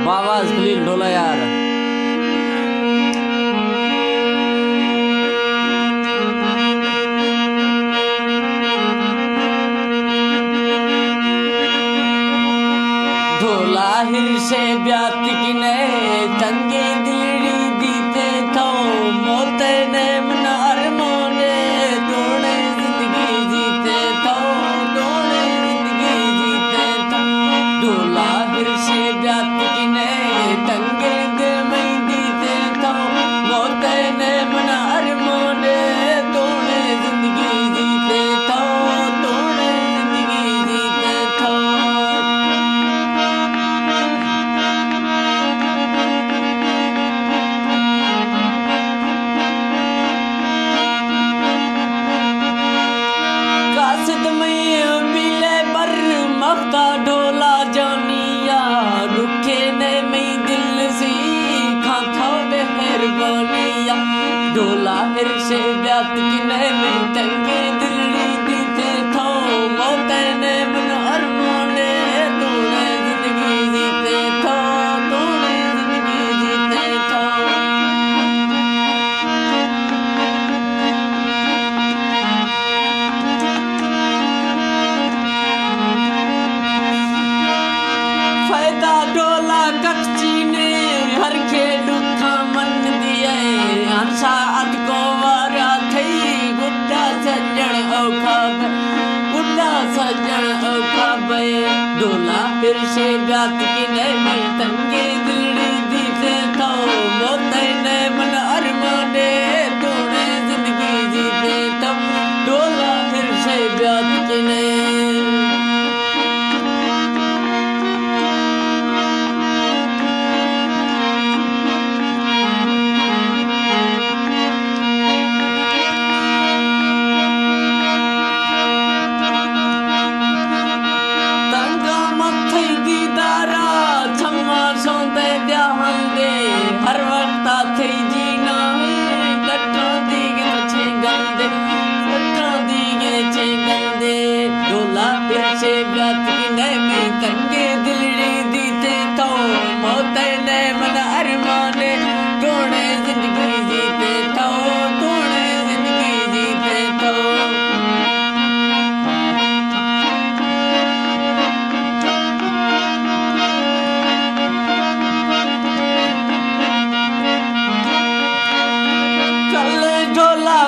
बाबा खलील ढोला यार। ढोला हिर से ब्यात किने तंगे दिलड़ी दीते थो मोते ने मनार मोने दोने जिंदगी जीते थो दोने जिंदगी जीते थो। ढोला हिर से ब्यात किने तंगे दिल में दीते थो मोते ने मनार मोने दोने जिंदगी जीते थो दोने जिंदगी जीते थो। मखता ढोला जानिया रुखे ने मई दिल सी खाथा मेहरबानिया। ढोला हिर से ब्यात किने में तंगे दिलड़ी दीते थो मोते ने मन अरमाने तूने जिंदगी जीते थो तूने जिंदगी जीते थो। ढोला कच्ची ने हर के दुखा मन दिए हंसा अत को वारा थई गुड्डा सजन औखा गुड्डा सजन औखा बे। ढोला फिर से ब्यात किने में तंगे दिलड़ी दीते थो मोते ने मन अरमाने तूने जिंदगी जीते थो। ढोला फिर से ब्यात किने हर वक्त थे जीना लट्टा दीगे छे गंदे लट्टा दीगे छे गंदे। ढोला फिर से ब्यात किने में तंगे दिलड़ी दीते थो मोते ने मन अरमाने तूने जिंदगी जीते थो तूने जिंदगी जीते थो।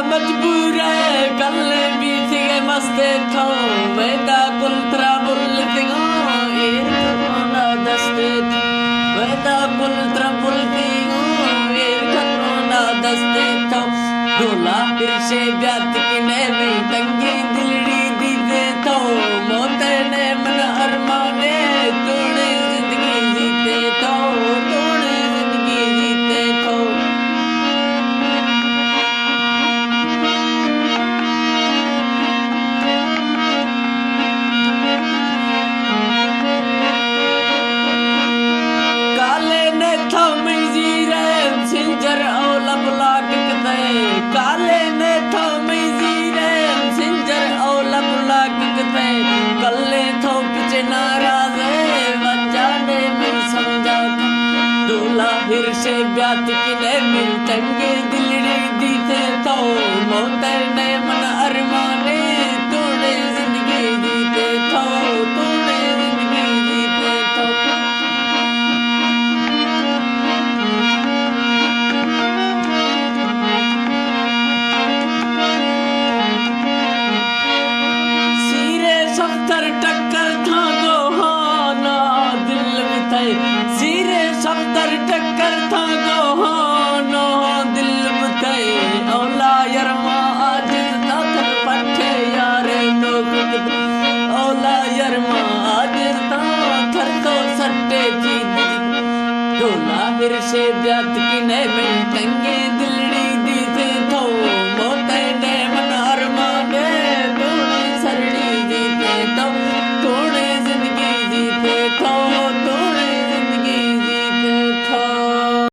मजबूर है कल भी थी मस्ते थो वेदा कुलत्रा बुलते गो एर करोना दस्ते वेदा कुलत्रा बुलते गो एर करोना दस्ते थो। ढोला फिर से ब्यात किने में तंगे दिलड़ी दीते थो मोते ने मन अरमाने तूने जिंदगी जीते थो तूने जिंदगी जीते थो। काले ने थो मजीरे सिंजर औला बुला किते कल्ले थो पिछे नाराज वंजाने में समझा। ढोला हिर से ब्यात किने में तंगे दिलड़ी दीते थो मोते ने मन अरमाने तूने जिंदगी जीते थो तूने जिंदगी जीते थो। टक्कर था जो हाँ ना दिल भी थे